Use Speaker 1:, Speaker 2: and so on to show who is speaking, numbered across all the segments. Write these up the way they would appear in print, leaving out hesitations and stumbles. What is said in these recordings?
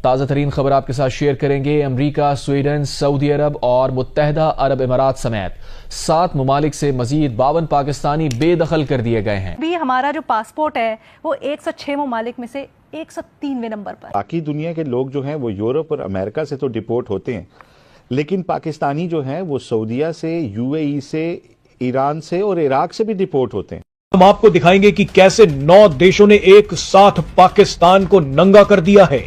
Speaker 1: ताज़ा तरीन खबर आपके साथ शेयर करेंगे। अमरीका, स्वीडन, सऊदी अरब और मुत्तहदा अरब इमारात समेत 7 ममालिक से मजीद 52 पाकिस्तानी बेदखल कर दिए गए हैं।
Speaker 2: भी हमारा जो पासपोर्ट है वो 106 ममालिक में से 103वें नंबर पर।
Speaker 3: बाकी दुनिया के लोग जो हैं वो यूरोप और अमेरिका से तो डिपोर्ट होते हैं, लेकिन पाकिस्तानी जो हैं वो सऊदीया से, यूएई से, ईरान से और इराक से भी डिपोर्ट होते हैं।
Speaker 4: हम आपको दिखाएंगे कि कैसे 9 देशों ने एक साथ पाकिस्तान को नंगा कर दिया है।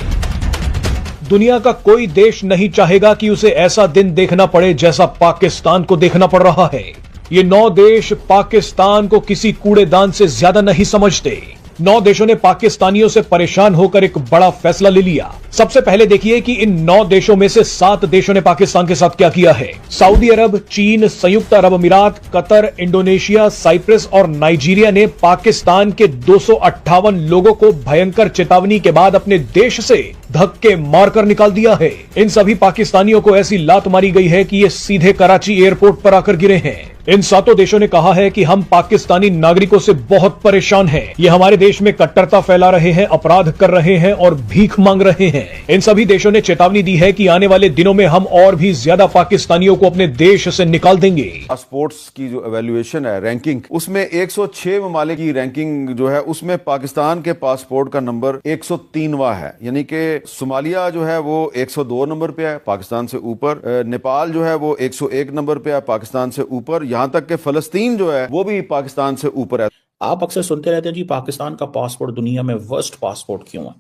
Speaker 4: दुनिया का कोई देश नहीं चाहेगा कि उसे ऐसा दिन देखना पड़े जैसा पाकिस्तान को देखना पड़ रहा है। ये 9 देश पाकिस्तान को किसी कूड़ेदान से ज्यादा नहीं समझते। 9 देशों ने पाकिस्तानियों से परेशान होकर एक बड़ा फैसला ले लिया। सबसे पहले देखिए कि इन 9 देशों में से 7 देशों ने पाकिस्तान के साथ क्या किया है। सऊदी अरब, चीन, संयुक्त अरब अमीरात, कतर, इंडोनेशिया, साइप्रस और नाइजीरिया ने पाकिस्तान के 258 लोगों को भयंकर चेतावनी के बाद अपने देश से धक्के मारकर निकाल दिया है। इन सभी पाकिस्तानियों को ऐसी लात मारी गई है कि ये सीधे कराची एयरपोर्ट पर आकर गिरे हैं। इन 7 देशों ने कहा है कि हम पाकिस्तानी नागरिकों से बहुत परेशान हैं। ये हमारे देश में कट्टरता फैला रहे हैं, अपराध कर रहे हैं और भीख मांग रहे हैं। इन सभी देशों ने चेतावनी दी है कि आने वाले दिनों में हम और भी ज्यादा पाकिस्तानियों को अपने देश से निकाल देंगे।
Speaker 5: पासपोर्ट्स की जो एवेल्युएशन है, रैंकिंग, उसमें 106 ममालिक की रैंकिंग जो है उसमें पाकिस्तान के पासपोर्ट का नंबर 103वां है। यानी कि सोमालिया जो है वो 102 नंबर पे है, पाकिस्तान से ऊपर। नेपाल जो है वो 101 नंबर पे है, पाकिस्तान से ऊपर। यहां तक कि फलस्तीन जो है वो भी पाकिस्तान से ऊपर है।
Speaker 6: आप अक्सर सुनते रहते हैं जी पाकिस्तान का पासपोर्ट दुनिया में वर्स्ट पासपोर्ट क्यों है।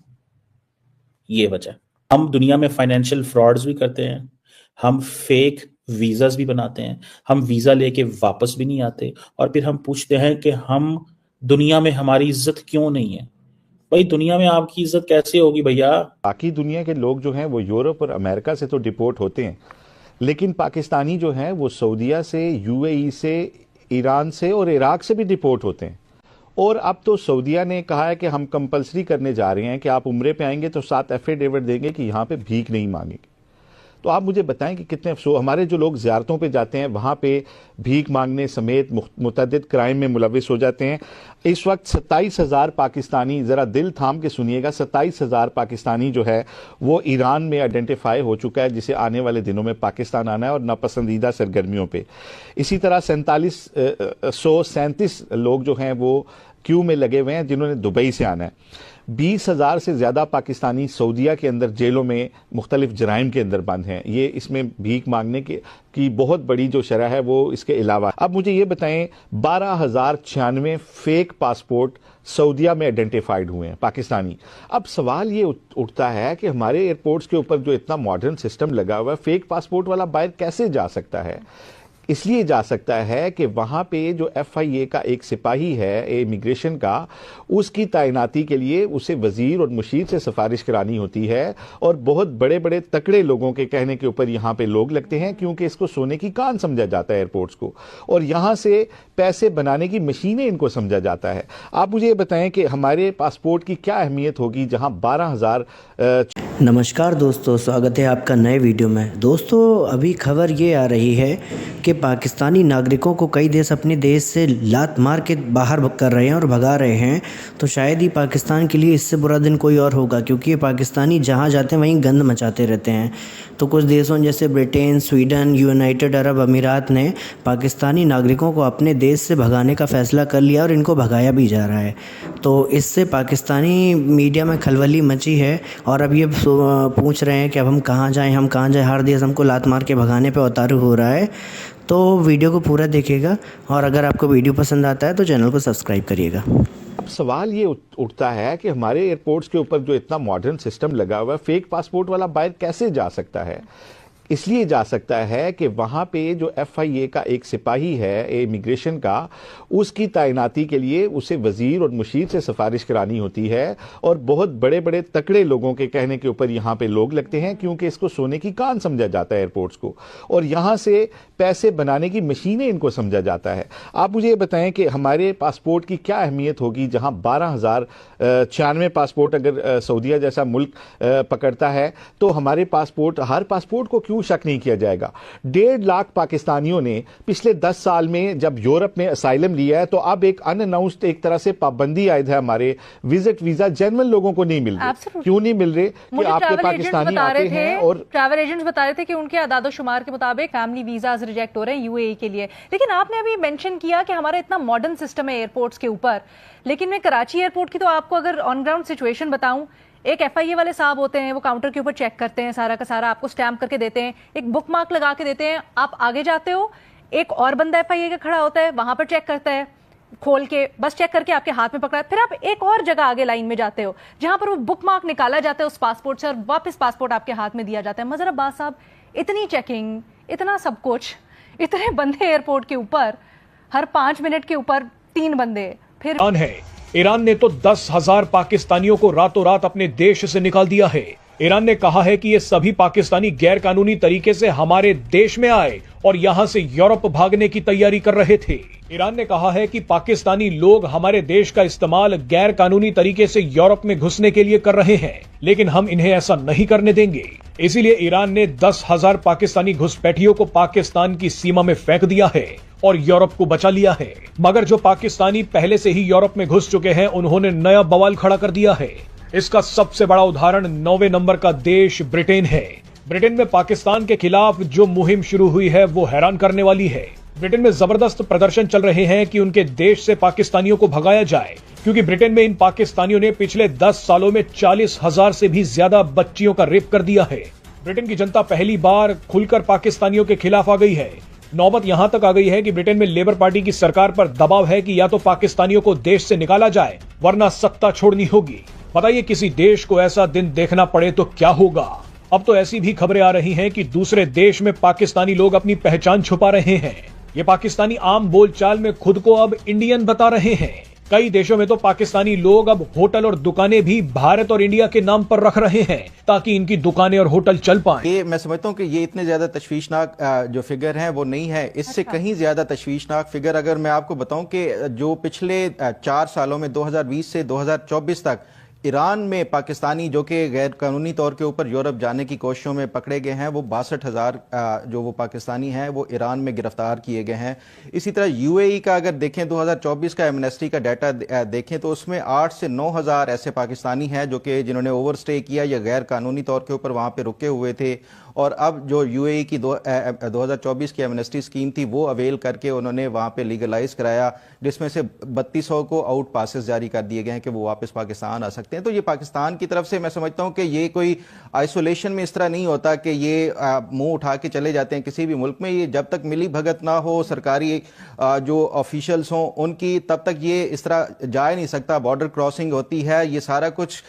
Speaker 6: ये वजह, हम दुनिया में फाइनेंशियल फ्रॉड्स भी करते हैं, हम फेक वीजास भी बनाते हैं, हम वीजा लेके वापस भी नहीं आते और फिर हम पूछते हैं कि हम दुनिया में हमारी इज्जत क्यों नहीं है। भाई दुनिया में आपकी इज्जत कैसे होगी भैया।
Speaker 3: बाकी दुनिया के लोग जो हैं वो यूरोप और अमेरिका से तो डिपोर्ट होते हैं, लेकिन पाकिस्तानी जो हैं वो सऊदीया से, यूएई से, ईरान से और इराक से भी डिपोर्ट होते हैं। और अब तो सऊदीया ने कहा है कि हम कंपलसरी करने जा रहे हैं कि आप उम्रे पे आएंगे तो 7 एफिडेविट देंगे कि यहाँ पे भीख नहीं मांगेंगे। तो आप मुझे बताएं कि कितने अफसोस, हमारे जो लोग ज़ियारतों पे जाते हैं वहाँ पे भीख मांगने समेत मुतअद्दिद क्राइम में मुलविस हो जाते हैं। इस वक्त 27,000 पाकिस्तानी, ज़रा दिल थाम के सुनिएगा, 27,000 पाकिस्तानी जो है वो ईरान में आइडेंटिफाई हो चुका है, जिसे आने वाले दिनों में पाकिस्तान आना है और नापसंदीदा सरगर्मियों पे। इसी तरह 47,137 लोग जो हैं वो क्यू में लगे हुए हैं जिन्होंने दुबई से आना है। 20,000 से ज़्यादा पाकिस्तानी सऊदीया के अंदर जेलों में मुख्तलिफ जराइम के अंदर बंद हैं। ये इसमें भीख मांगने की बहुत बड़ी जो शरह है वो इसके अलावा। अब मुझे ये बताएं, 12,096 फेक पासपोर्ट सऊदीया में आइडेंटिफाइड हुए हैं पाकिस्तानी। अब सवाल ये उठता है कि हमारे एयरपोर्ट्स के ऊपर जो इतना मॉडर्न सिस्टम लगा हुआ है, फेक पासपोर्ट वाला बाहर कैसे जा सकता है? इसलिए जा सकता है कि वहाँ पे जो FIA का एक सिपाही है इमिग्रेशन का, उसकी तैनाती के लिए उसे वज़ीर और मुशीर से सिफारिश करानी होती है और बहुत बड़े बड़े तकड़े लोगों के कहने के ऊपर यहाँ पे लोग लगते हैं, क्योंकि इसको सोने की कान समझा जाता है एयरपोर्ट्स को, और यहाँ से पैसे बनाने की मशीनें इनको समझा जाता है। आप मुझे ये बताएं कि हमारे पासपोर्ट की क्या अहमियत होगी जहाँ 12,000।
Speaker 7: नमस्कार दोस्तों, स्वागत है आपका नए वीडियो में। दोस्तों अभी खबर ये आ रही है कि पाकिस्तानी नागरिकों को कई देश अपने देश से लात मार के बाहर कर रहे हैं और भगा रहे हैं। तो शायद ही पाकिस्तान के लिए इससे बुरा दिन कोई और होगा, क्योंकि ये पाकिस्तानी जहाँ जाते हैं वहीं गंद मचाते रहते हैं। तो कुछ देशों जैसे ब्रिटेन, स्वीडन, यूनाइटेड अरब अमीरात ने पाकिस्तानी नागरिकों को अपने देश से भगाने का फ़ैसला कर लिया और इनको भगाया भी जा रहा है। तो इससे पाकिस्तानी मीडिया में खलबली मची है और अब ये पूछ रहे हैं कि अब हम कहाँ जाएं, हम कहाँ जाएं, हर देश हमको लात मार के भगाने पे उतारू हो रहा है। तो वीडियो को पूरा देखिएगा और अगर आपको वीडियो पसंद आता है तो चैनल को सब्सक्राइब करिएगा।
Speaker 3: अब सवाल ये उठता है कि हमारे एयरपोर्ट्स के ऊपर जो इतना मॉडर्न सिस्टम लगा हुआ है, फेक पासपोर्ट वाला बाहर कैसे जा सकता है? इसलिए जा सकता है कि वहाँ पे जो FIA का एक सिपाही है इमिग्रेशन का, उसकी तैनाती के लिए उसे वज़ीर और मुशीर से सिफारिश करानी होती है और बहुत बड़े बड़े तकड़े लोगों के कहने के ऊपर यहाँ पे लोग लगते हैं, क्योंकि इसको सोने की कान समझा जाता है एयरपोर्ट्स को, और यहाँ से पैसे बनाने की मशीनें इनको समझा जाता है। आप मुझे ये बताएं कि हमारे पासपोर्ट की क्या अहमियत होगी जहाँ 12,096 पासपोर्ट अगर सऊदीया जैसा मुल्क पकड़ता है, तो हमारे पासपोर्ट, हर पासपोर्ट को क्यों क्यों शक नहीं किया जाएगा? 1.5 लाख पाकिस्तानियों ने पिछले 10 साल में जब यूरोप में असाइलम लिया है, तो अब एक अनअनाउंस्ड एक तरह से पाबंदी आयद है हमारे विजिट वीजा जनरल लोगों को नहीं मिल रहे। क्यों नहीं मिल रहे? कि आपके पाकिस्तानी आते हैं और
Speaker 2: ट्रैवल एजेंट्स बता रहे थे कि उनके आदादोशुमार के मुताबिक फैमिली वीजाज रिजेक्ट हो रहे हैं यूएई के लिए। लेकिन आपने अभी मेंशन किया कि हमारा इतना मॉडर्न सिस्टम है एयरपोर्ट्स के ऊपर, लेकिन मैं कराची एयरपोर्ट की तो आपको अगर ऑन ग्राउंड सिचुएशन बताऊं, एक एफआईए वाले साहब होते हैं, वो काउंटर के ऊपर चेक करते हैं सारा का सारा, आपको स्टैम्प करके देते हैं, एक बुक मार्क लगा के देते हैं, आप आगे जाते हो, एक और बंदा एफआईए का खड़ा होता है, वहां पर चेक करता है, खोल के बस चेक करके आपके हाथ में पकड़ा, फिर आप एक और जगह आगे लाइन में जाते हो जहां पर वो बुक मार्क निकाला जाता है उस पासपोर्ट से और वापस पासपोर्ट आपके हाथ में दिया जाता है। मजहर अब्बास साहब, इतनी चेकिंग, इतना सब कुछ, इतने बंदे एयरपोर्ट के ऊपर, हर 5 मिनट के ऊपर 3 बंदे। फिर
Speaker 4: ईरान ने तो 10,000 पाकिस्तानियों को रातों रात अपने देश से निकाल दिया है। ईरान ने कहा है कि ये सभी पाकिस्तानी गैर कानूनी तरीके से हमारे देश में आए और यहां से यूरोप भागने की तैयारी कर रहे थे। ईरान ने कहा है कि पाकिस्तानी लोग हमारे देश का इस्तेमाल गैर कानूनी तरीके से यूरोप में घुसने के लिए कर रहे हैं, लेकिन हम इन्हें ऐसा नहीं करने देंगे। इसीलिए ईरान ने 10,000 पाकिस्तानी घुसपैठियों को पाकिस्तान की सीमा में फेंक दिया है और यूरोप को बचा लिया है। मगर जो पाकिस्तानी पहले से ही यूरोप में घुस चुके हैं, उन्होंने नया बवाल खड़ा कर दिया है। इसका सबसे बड़ा उदाहरण 9वें नंबर का देश ब्रिटेन है। ब्रिटेन में पाकिस्तान के खिलाफ जो मुहिम शुरू हुई है वो हैरान करने वाली है। ब्रिटेन में जबरदस्त प्रदर्शन चल रहे हैं कि उनके देश से पाकिस्तानियों को भगाया जाए, क्योंकि ब्रिटेन में इन पाकिस्तानियों ने पिछले 10 सालों में 40,000 से भी ज्यादा बच्चियों का रेप कर दिया है। ब्रिटेन की जनता पहली बार खुलकर पाकिस्तानियों के खिलाफ आ गई है। नौबत यहां तक आ गई है कि ब्रिटेन में लेबर पार्टी की सरकार पर दबाव है कि या तो पाकिस्तानियों को देश से निकाला जाए वरना सत्ता छोड़नी होगी। बताइए, किसी देश को ऐसा दिन देखना पड़े तो क्या होगा। अब तो ऐसी भी खबरें आ रही हैं कि दूसरे देश में पाकिस्तानी लोग अपनी पहचान छुपा रहे हैं। ये पाकिस्तानी आम बोलचाल में खुद को अब इंडियन बता रहे हैं। कई देशों में तो पाकिस्तानी लोग अब होटल और दुकानें भी भारत और इंडिया के नाम पर रख रहे हैं ताकि इनकी दुकानें और होटल चल पाएं।
Speaker 8: ये मैं समझता हूँ कि ये इतने ज्यादा तशवीशनाक जो फिगर हैं वो नहीं है। इससे कहीं ज्यादा तशवीशनाक फिगर अगर मैं आपको बताऊं कि जो पिछले 4 सालों में 2020 से 2024 तक ईरान में पाकिस्तानी जो कि गैर कानूनी तौर के ऊपर यूरोप जाने की कोशिशों में पकड़े गए हैं, वो 62,000 जो वो पाकिस्तानी हैं वो ईरान में गिरफ्तार किए गए हैं। इसी तरह यूएई का अगर देखें 2024 का एमनेस्टी का डाटा देखें तो उसमें 8 से 9,000 ऐसे पाकिस्तानी हैं जो कि जिन्होंने ओवरस्टे किया या गैर कानूनी तौर के ऊपर वहाँ पर रुके हुए थे, और अब जो यूएई की 2024 की एमनेस्टी स्कीम थी वो अवेल करके उन्होंने वहाँ पे लीगलाइज कराया, जिसमें से 3200 को आउट पासेस जारी कर दिए गए हैं कि वो वापस पाकिस्तान आ सकते हैं। तो ये पाकिस्तान की तरफ से मैं समझता हूँ कि ये कोई आइसोलेशन में इस तरह नहीं होता कि ये मुंह उठा के चले जाते हैं किसी भी मुल्क में। ये जब तक मिली भगत ना हो सरकारी जो ऑफिशियल्स हों उनकी, तब तक ये इस तरह जा नहीं सकता। बॉर्डर क्रॉसिंग होती है, ये सारा कुछ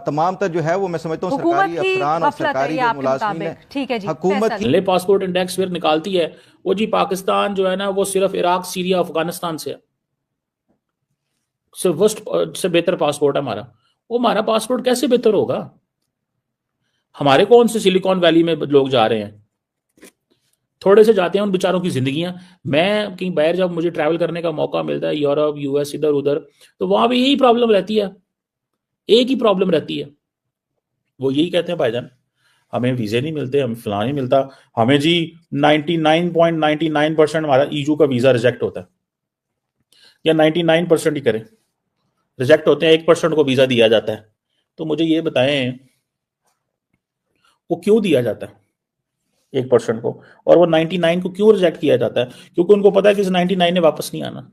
Speaker 8: तमाम तर जो है वो मैं समझता हूँ सरकारी अफसरान और सरकारी जो मुलाजिमीन है,
Speaker 2: ठीक है जी,
Speaker 8: हुकूमत
Speaker 6: ले पासपोर्ट इंडेक्स फिर निकालती है वो जी पाकिस्तान जो है ना वो सिर्फ इराक, सीरिया, अफगानिस्तान से सिर्फ वर्स्ट से बेहतर पासपोर्ट है हमारा। वो हमारा पासपोर्ट कैसे बेहतर होगा? हमारे कौन से सिलिकॉन वैली में लोग जा रहे हैं, थोड़े से जाते हैं, उन बेचारों की जिंदगियां। मैं कहीं बाहर जब मुझे ट्रैवल करने का मौका मिलता है, यूरोप, यूएस, इधर उधर, तो वहां भी यही प्रॉब्लम रहती है, एक ही प्रॉब्लम रहती है। वो यही कहते हैं भाईजान हमें वीजे नहीं मिलते, हमें फलां नहीं मिलता, हमें जी 99.99% हमारा ईयू का वीजा रिजेक्ट होता है, या 99% ही करें रिजेक्ट होते हैं, 1% को वीजा दिया जाता है। तो मुझे ये बताएं वो क्यों दिया जाता है 1% को, और वो 99 को क्यों रिजेक्ट किया जाता है? क्योंकि उनको पता है कि इस 99 ने वापस नहीं आना।